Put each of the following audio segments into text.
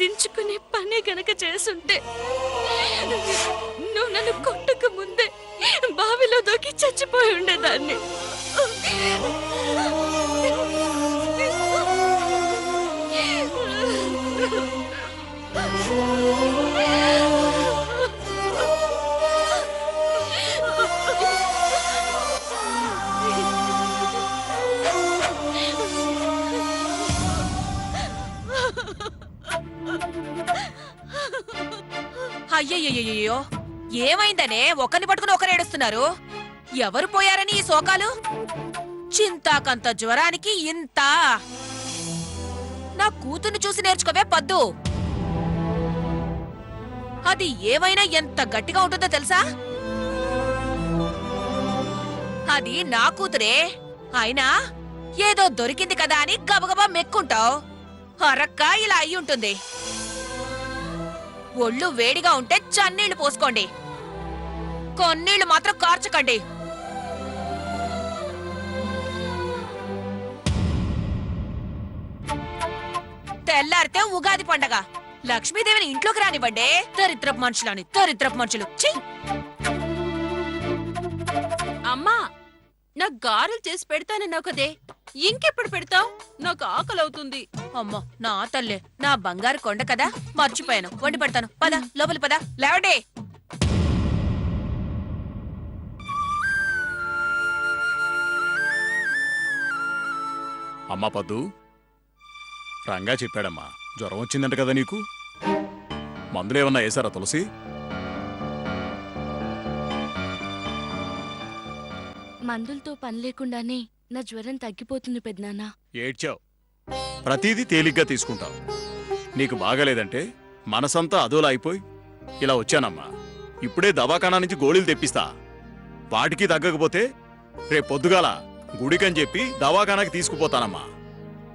దించుకునే పని గనక చేసుంటే నువ్వు నన్ను కొట్టక ముందే బావిలో దూకి చచ్చిపోయి ఉండేదాన్ని. అయ్యయ్యో, ఏమైందనే ఒకరిని పట్టుకుని ఒకరు ఏడుస్తున్నారు? ఎవరు పోయారని ఈ శోకాలు? చింతాకంత జ్వరానికి ఇంత? నా కూతుర్ని చూసి నేర్చుకోవే పద్దు. అది ఏమైనా ఎంత గట్టిగా ఉంటుందో తెలుసా? అది నా కూతురే అయినా ఏదో దొరికింది కదా అని గబగబా మెక్కుంటావు. అరక్క ఇలా అయి ఉంటుంది. ఒళ్ళు వేడిగా ఉంటే చన్నీళ్లు పోసుకోండి, కొన్నీళ్లు మాత్రం కార్చకండి. తెల్లారితే ఉగాది పండగ, లక్ష్మీదేవిని ఇంట్లోకి రానివ్వండి. దరిద్రపు మనుషులని, దరిద్రపు మనుషులు. అమ్మా, నాకు గారెలు చేసి పెడతానన్నావు కదే, ఇంకెప్పుడు పెడతావు? నాకు ఆకలి అవుతుంది. అమ్మో నా తల్లే, నా బంగారు కొండ కదా, మర్చిపోయాను. వండి పెడతాను, పద లోపలి పద. లేవండి. అమ్మా పద్దు, రంగా చెప్పాడమ్మా జ్వరం వచ్చిందంట కదా నీకు. మందులేమన్నా వేసారా తులసి? మందులతో పని లేకుండానే నా జ్వరం తగ్గిపోతుంది పెద్దనాన్న. ఏడ్చావు, ప్రతీదీ తేలిగ్గా తీసుకుంటావు. నీకు బాగాలేదంటే మనసంతా అదోలా అయిపోయి ఇలా వచ్చానమ్మా. ఇప్పుడే దవాఖానా నుంచి గోళీలు తెప్పిస్తా. వాటికి తగ్గకపోతే రేపు పొద్దుగాల గుడికని చెప్పి దవాఖానాకి తీసుకుపోతానమ్మా.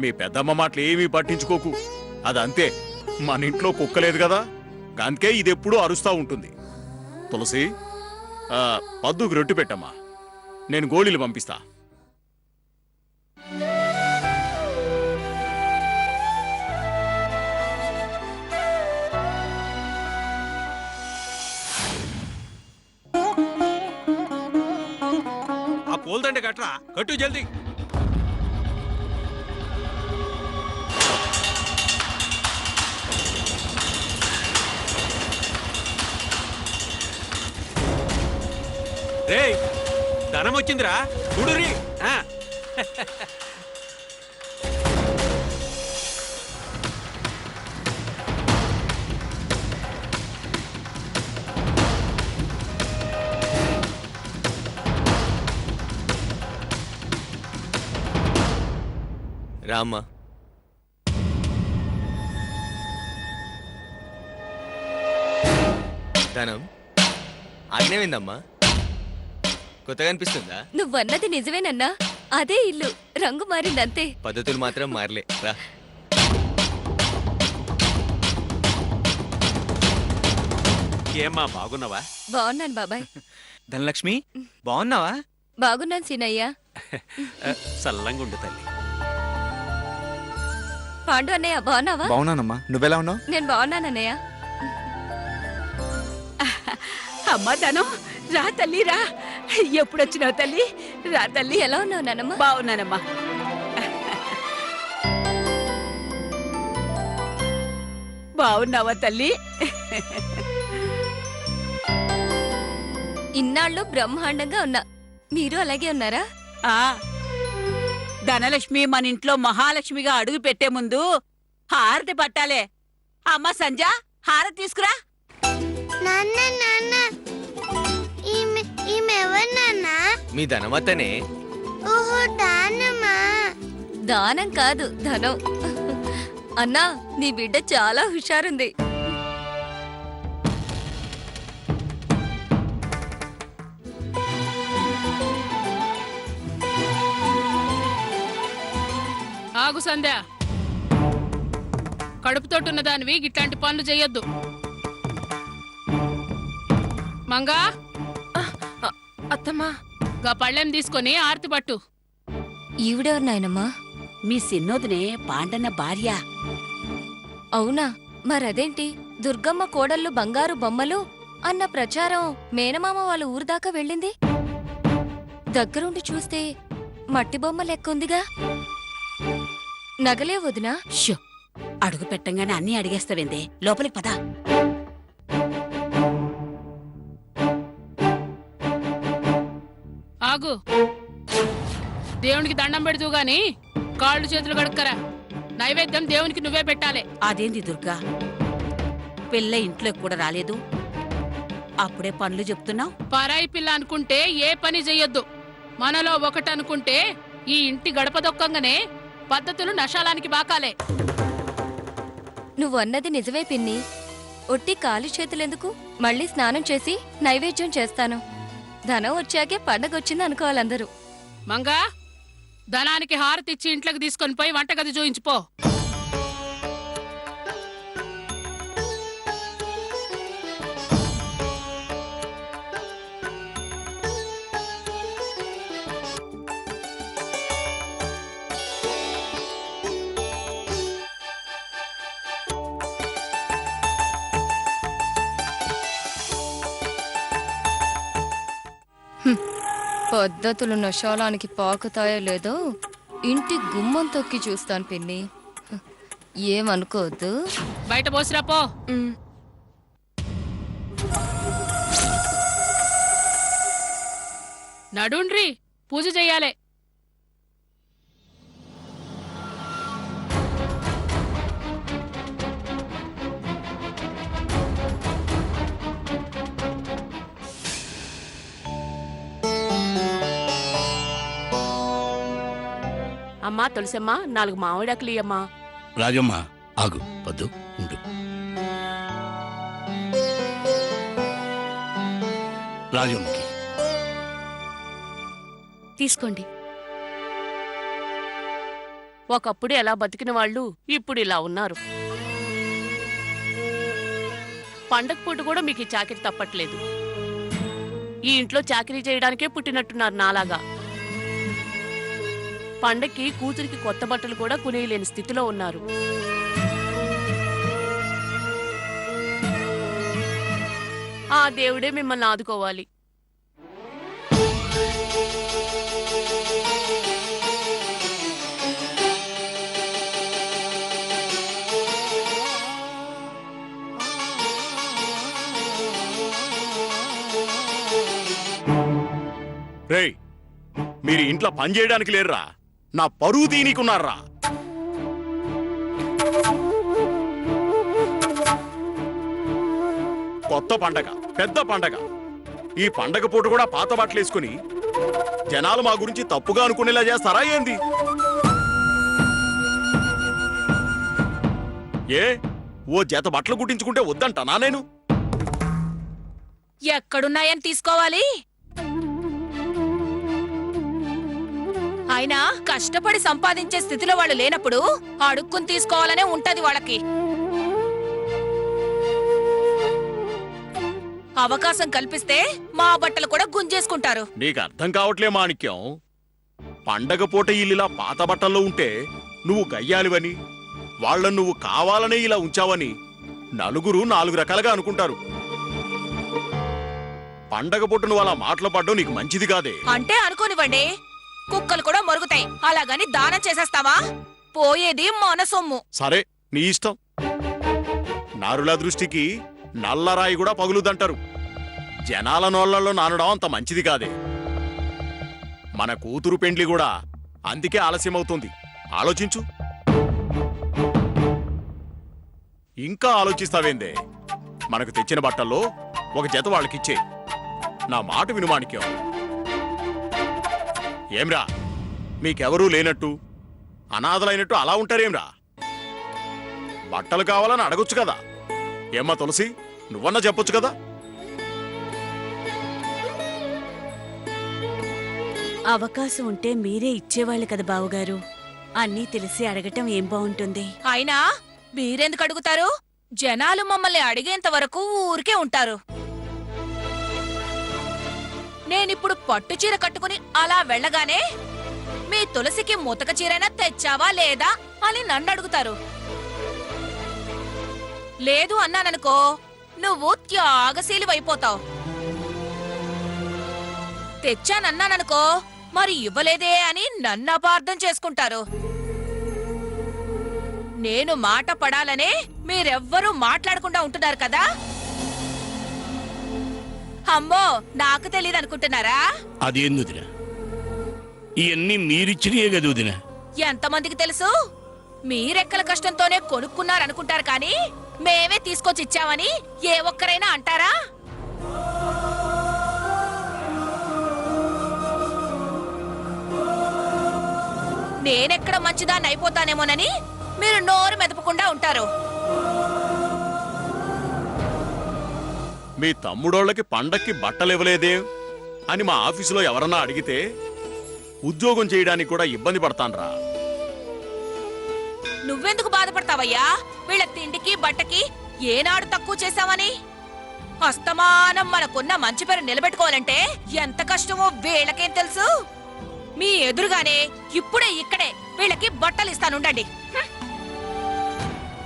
మీ పెద్దమ్మ మాటలు ఏమీ పట్టించుకోకు, అదంతే. మన ఇంట్లో కుక్కలేదు కదా, అందుకే ఇదెప్పుడూ అరుస్తా ఉంటుంది. తులసి, పద్దుకు రొట్టె పెట్టమ్మా, నేను గోళీలు పంపిస్తా. ఆ పూలదండ కట్టరా, కట్టు జల్దీ. రేయ్, ధనం వచ్చిందిరా, చూడురి. రామ్మా. ధనం ఆజ్ఞమైందమ్మా. కొత్తగా అనిపిస్తుందా? నువ్వన్నది నిజమేనన్నా, అదే ఇల్లు, రంగు మారిందంతే. పద్ధతులు మాత్రం మారలే. రా. ఏమ్మా, బాగున్నావా? బాగున్నాను బాబాయ్. ధనలక్ష్మి, బాగున్నావా? బాగున్నాను సీనయ్య. సల్లంగా ఉండు తల్లి. పాండు అన్నయ్య బాగున్నావా? బాగున్నానమ్మా, నువ్వెలా ఉన్నావు? నేను బాగున్నానన్నయ్య. అమ్మా ధనం, రా తల్లి రా. ఎప్పుడొచ్చినావు తల్లి? రా తల్లి. ఎలా ఉన్నావు నానమ్మ? బాగున్నానమ్మా. బాగున్నావా తల్లి? ఇన్నాళ్ళు బ్రహ్మాండంగా ఉన్నా, మీరు అలాగే ఉన్నారా? ఆ ధనలక్ష్మి మన ఇంట్లో మహాలక్ష్మిగా అడుగు పెట్టే ముందు హారతి పట్టాలే. అమ్మా సంజ, హారతి తీసుకురా. మీ ధనమతనే. దానం కాదు, ధనం. అన్నా, నీ బిడ్డ చాలా హుషారుంది. ఆగు సంధ్య, కడుపుతోటున్న దానివి ఇట్లాంటి పనులు చెయ్యొద్దు. మంగా, అత్తమ్మా, గా పళ్ళెం తీసుకొని ఆర్తి పట్టు. ఈవిడెవరు నాయనమ్మా? మీ సిన్నోదినే పాండన్న భార్య. అవునా, మరదేంటి దుర్గమ్మ కోడళ్ళు బంగారు బొమ్మలు అన్న ప్రచారం మేనమామ వాళ్ళ ఊరు దాకా వెళ్ళింది? దగ్గరుండి చూస్తే మట్టి బొమ్మ లెక్కుందిగా. నగలే వదినా? షో అడుగు పెట్టంగానే అన్నీ అడిగేస్తావేందే, లోపలికి పదా. ఆగు. దేవునికి దండం పెడుతూ గాని కాళ్ళు చేతులు కడుక్కరా. నైవేద్యం దేవునికి నువ్వే పెట్టాలి. అదేంది దుర్గా, పిల్ల ఇంట్లోకి కూడా రాలేదు, అప్పుడే పనులు చెప్తున్నావు? పరాయి పిల్ల అనుకుంటే ఏ పని చెయ్యొద్దు. మనలో ఒకటనుకుంటే ఈ ఇంటి గడప దొక్కంగానే పద్ధతులు నశాలానికి బాకాలే. నువ్వన్నది నిజమే పిన్ని. ఒట్టి కాలి చేతులెందుకు? మళ్ళీ స్నానం చేసి నైవేద్యం చేస్తాను. ధనం వచ్చాకే పండగొచ్చింది అనుకోవాలందరూ. మంగా, ధనానికి హారతిచ్చి ఇంట్లోకి తీసుకొని పోయి వంటగది చూయించిపో. పద్ధతులు నశాలానికి పాకుతాయో లేదో ఇంటి గుమ్మం తొక్కి చూస్తాను పిన్ని. ఏమనుకోవద్దు. బయట పోసిరా పో. ఉమ్. నడుండ్రి, పూజ చెయ్యాలే. అమ్మా తులసమ్మా, 4 మామిడాకులు ఇయ్యమ్మా. రాజమ్మ ఆగు, వద్దు ఉండు. రాజమ్మకి తీసుకోండి. ఒకప్పుడు ఎలా బతికిన వాళ్ళు ఇప్పుడు ఇలా ఉన్నారు. పండగ పూట కూడా మీకు ఈ చాకిరీ తప్పట్లేదు. ఈ ఇంట్లో చాకిరీ చేయడానికే పుట్టినట్టున్నారు నాలాగా. పండక్కి కూతురికి కొత్త బట్టలు కూడా కొనేయలేని స్థితిలో ఉన్నారు. ఆ దేవుడే మిమ్మల్ని ఆదుకోవాలి. రేయ్, మీరు ఇంట్లో పని చేయడానికి లేరురా, నా పరువు తీనికున్నారా? కొత్త పండగ, పెద్ద పండగ. ఈ పండగ పూట కూడా పాత బట్టలేసుకుని జనాలు మా గురించి తప్పుగా అనుకునేలా చేస్తారా ఏంది? ఏ ఓ జత బట్టలు కుట్టించుకుంటే వద్దంటానా నేను? ఎక్కడున్నాయని తీసుకోవాలి? అయినా కష్టపడి సంపాదించే స్థితిలో వాళ్ళు లేనప్పుడు అడుక్కుని తీసుకోవాలనే ఉంటది వాళ్ళకి. అవకాశం కల్పిస్తే మా బట్టలు కూడా గుంజేసుకుంటారు. నీకు అర్థం కావట్లే మాణిక్యం. పండగ పూట ఇల్లిలా పాత బట్టల్లో ఉంటే నువ్వు గయ్యాలివని, వాళ్ళను నువ్వు కావాలనే ఇలా ఉంచావని నలుగురు 4 రకాలుగా అనుకుంటారు. పండగ పూట నువ్వు అలా మాటలు పడ్డం నీకు మంచిది కాదే. అంటే అనుకోనివ్వండి, కుక్కలు కూడా మరుగుతాయి. అలాగని దానం చేసేస్తావా? పోయేది మన సొమ్ము. సరే, నీ ఇష్టం. నారుల దృష్టికి నల్లరాయి కూడా పగులుదంటారు. జనాల నోళ్లలో నానడం అంత మంచిది కాదే. మన కూతురు పెండ్లి కూడా అందుకే ఆలస్యమవుతుంది. ఆలోచించు. ఇంకా ఆలోచిస్తావేందే? మనకు తెచ్చిన బట్టల్లో ఒక జత వాళ్ళకిచ్చే. నా మాట విను మాణిక్యం. ఏమ్రా, మీకెవరూ లేనట్టు అనాథలైనట్టు అలా ఉంటారేమ్రా? బట్టలు కావాలని అడగొచ్చు కదా. ఏమ్మా తులసి, నువ్వన్నా చెప్పొచ్చు కదా. అవకాశం ఉంటే మీరే ఇచ్చేవాళ్ళు కదా బావగారు. అన్నీ తెలిసి అడగటం ఏం బాగుంటుంది. అయినా మీరెందుకు అడుగుతారు? జనాలు మమ్మల్ని అడిగేంత వరకు ఊరికే ఉంటారు. నేనిప్పుడు పట్టు చీర కట్టుకుని అలా వెళ్ళగానే మీ తులసికి ముతక చీరైనా తెచ్చావా లేదా అని నన్ను అడుగుతారు. లేదు అన్నాననుకో నువ్వు త్యాగశీలివైపోతావు. తెచ్చానన్నాననుకో మరి ఇవ్వలేదే అని నన్ను అపార్థం చేసుకుంటారు. నేను మాట పడాలనే మీరెవ్వరూ మాట్లాడకుండా ఉంటున్నారు కదా. అమ్మో నాకు తెలియదు అనుకుంటున్నారా? అదేం వదినా, ఇవన్నీ మీరిచ్చినయే కదా వదినా. ఎంతమందికి తెలుసు? మీరెక్కల కష్టంతోనే కొనుక్కున్నారనుకుంటారు కానీ మేమే తీసుకొచ్చి ఇచ్చామని ఏ ఒక్కరైనా అంటారా? నేనెక్కడ మంచిదాన్ని అయిపోతానేమోనని మీరు నోరు మెదపకుండా ఉంటారు. మీ తమ్ముడోళ్ళకి పండక్కి బట్టలివ్వలేదేం అని మా ఆఫీసులో ఎవరన్నా అడిగితే ఉద్యోగం చేయడానికి కూడా ఇబ్బంది పడతాన్రా. నువ్వెందుకు బాధపడతావయ్యా? వీళ్ళ తిండికి బట్టకి ఏనాడు తక్కువ చేశావని? అస్తమానం మనకున్న మంచి పేరు నిలబెట్టుకోవాలంటే ఎంత కష్టమో వీళ్ళకేం తెలుసు? మీ ఎదురుగానే ఇప్పుడే ఇక్కడే వీళ్ళకి బట్టలు ఇస్తానుండండి.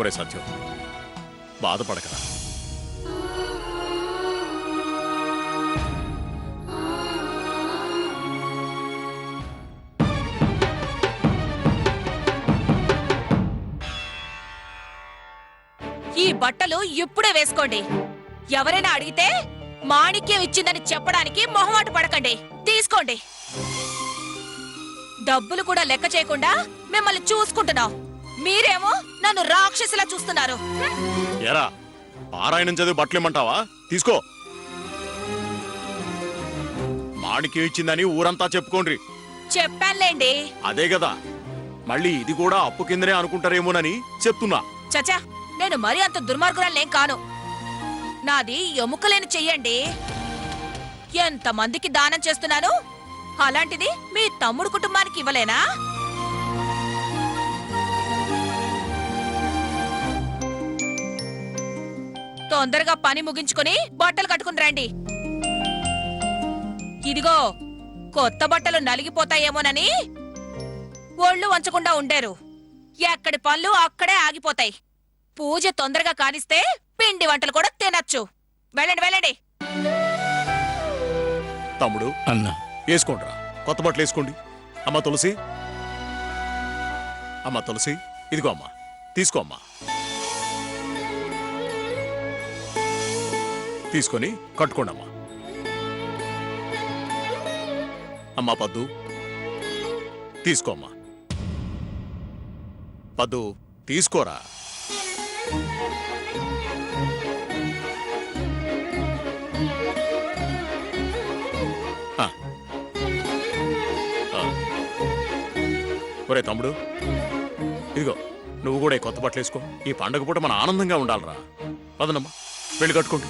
ఒరే సత్యం, బాధపడకరా. ఈ బట్టలు ఇప్పుడే వేసుకోండి. ఎవరైనా అడిగితే మాణిక్యం ఇచ్చిందని చెప్పడానికి మొహమాట పడకండి. తీసుకోండి. డబ్బులు కూడా లెక్క చేయకుండా మిమ్మల్ని చూసుకుంటున్నాం. మీరేమో నన్ను రాక్షసిలా చూస్తున్నారు. ఎరా, పారాయణం చదివి బట్టలేమంటావా? తీసుకో. మాడికి ఇచ్చిందని ఊరంతా చెప్పుకోండి. చెప్పానులేండి. అదే కదా, మళ్ళీ ఇది కూడా అప్పు కిందనే అనుకుంటారేమోనని చెప్తున్నా. చచా, నేను మరీ అంత దుర్మార్గురాలేం కాను. నాది ఎముకలేని చెయ్యండి. ఎంతమందికి దానం చేస్తున్నాను, అలాంటిది మీ తమ్ముడు కుటుంబానికి ఇవ్వలేనా? తొందరగా పని ముగించుకొని బట్టలు కట్టుకుని రండి. ఇదిగో, కొత్త బట్టలు నలిగిపోతాయేమోనని ఒళ్ళు వంచకుండా ఉండేరు. ఎక్కడి పనులు అక్కడే ఆగిపోతాయి. పూజ తొందరగా కానిస్తే పిండి వంటలు కూడా తినచ్చు. వెళ్ళండి వెళ్ళండి. తమ్ముడు, అన్నా వేసుకోండిరా, కొత్త బట్టలు వేసుకోండి. అమ్మ తులసి, అమ్మ తులసి, ఇదిగో అమ్మా, తీసుకో అమ్మా. తీసుకొని కట్టుకోండి అమ్మా. అమ్మా పద్దు, తీసుకో అమ్మా. పద్దు, తీసుకోరా. ఒరే తమ్ముడు, ఇదిగో నువ్వు కూడా ఈ కొత్త బట్టలు వేసుకో. ఈ పండగ పూట మన ఆనందంగా ఉండాలిరా. పదనమ్మా, వెళ్ళి కట్టుకోండి.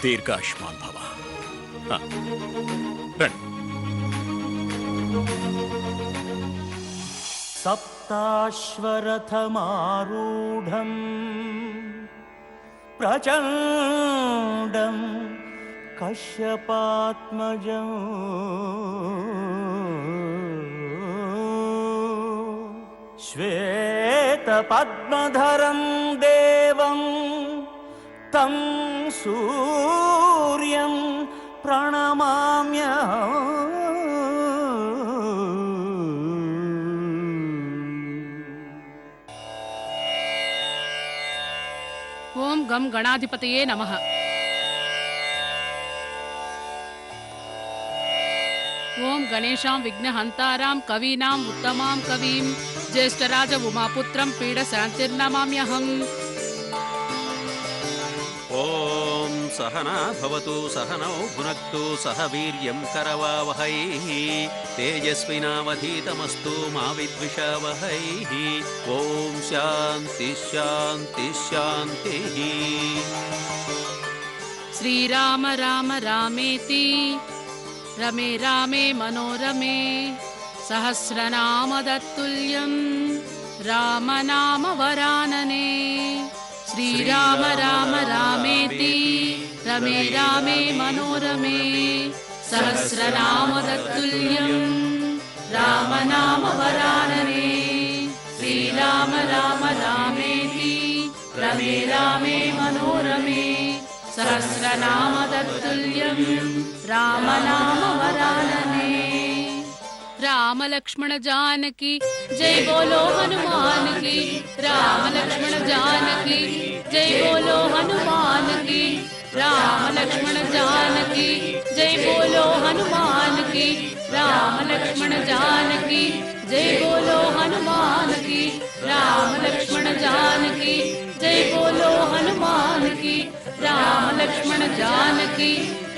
దీర్ఘాయుష్మాన్ భవ. రండి. సప్తాశ్వరథమారూఢం ప్రచండం కశ్యపాత్మజం శ్వేతపద్మధరం దేవం తం సూర్యం ప్రణమామ్యహం. ఓం గం గణాధిపతయే నమః. ఓం గణేశాం విఘ్నహంతారాం కవీనాం ఉత్తమాం కవీం జ్యేష్ఠరాజ ఉమాపుత్రం పీడ శాంతిర్నమామ్యహం. ఓం సహనా భవతు సహనౌ భునక్తు సహ వీర్యం కరవావహై తేజస్వినావధీతమస్తు మా విద్విషావహై. ఓం శాంతి శాంతి శాంతి. శ్రీరామ రామ రామేతి రమే రామే మనోరమే సహస్రనామ తత్తుల్యం రామనామ వరాననే. శ్రీరామ రామ రామేతి రమే రామే మనోరమే సహస్రనామ తత్తుల్యం రామనామ వరాననే శ్రీరామ రామ రామేతి రమే రామే మనోరమే సహస్రనామ తత్తుల్యం రామనామ వరాననే రామ లక్ష్మణ జానకి జై బోలో హనుమాన్ కి రామ లక్ష్మణ జానకి జై బోలో హనుమాన్ కి రామ లక్ష్మణ జానకి జై బోలో హనుమాన్ కి రామ లక్ష్మణ జానకి జై బోలో హనుమాన్ కి రామ లక్ష్మణ జానకి జై బోలో హనుమాన్ కి రామ లక్ష్మణ జానకి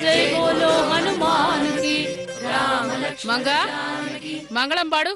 జై బోలో హనుమాన్ కి రామ మంగ మంగళం పాడు.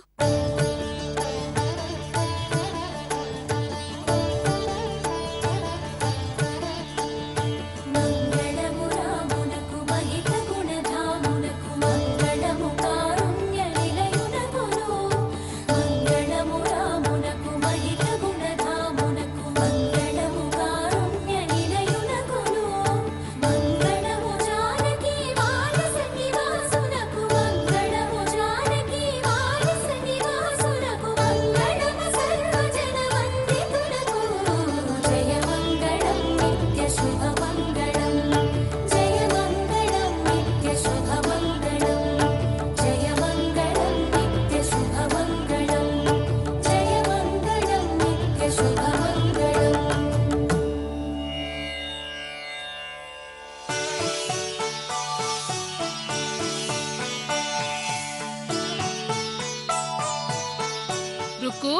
రుక్కు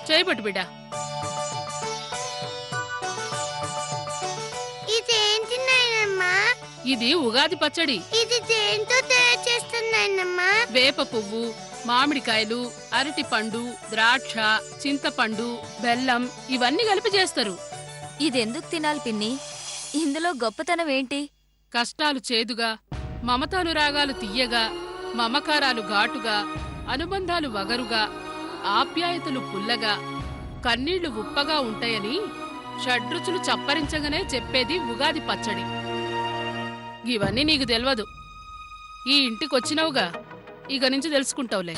చేయబట్టు బిడ్డ. ఇదేంటి నాయనమ్మా? ఇది ఉగాది పచ్చడి. ఇది దేంతో తయారు చేస్తున్నాయనమ్మా? వేప పువ్వు, మామిడికాయలు, అరటి పండు, ద్రాక్ష, చింతపండు, బెల్లం ఇవన్నీ కలిపి చేస్తారు. ఇదెందుకు తినాలి పిన్ని? ఇందులో గొప్పతనం ఏంటి? కష్టాలు చేదుగా, మమతానురాగాలు తియ్యగా, మమకారాలు ఘాటుగా, అనుబంధాలు వగరుగా, ఆప్యాయతలు పుల్లగా, కన్నీళ్లు ఉప్పగా ఉంటాయని షడ్రుచులు చప్పరించగానే చెప్పేది ఉగాది పచ్చడి. ఇవన్నీ నీకు తెలియదు. ఈ ఇంటికొచ్చినవుగా, ఇక నుంచి తెలుసుకుంటావులే.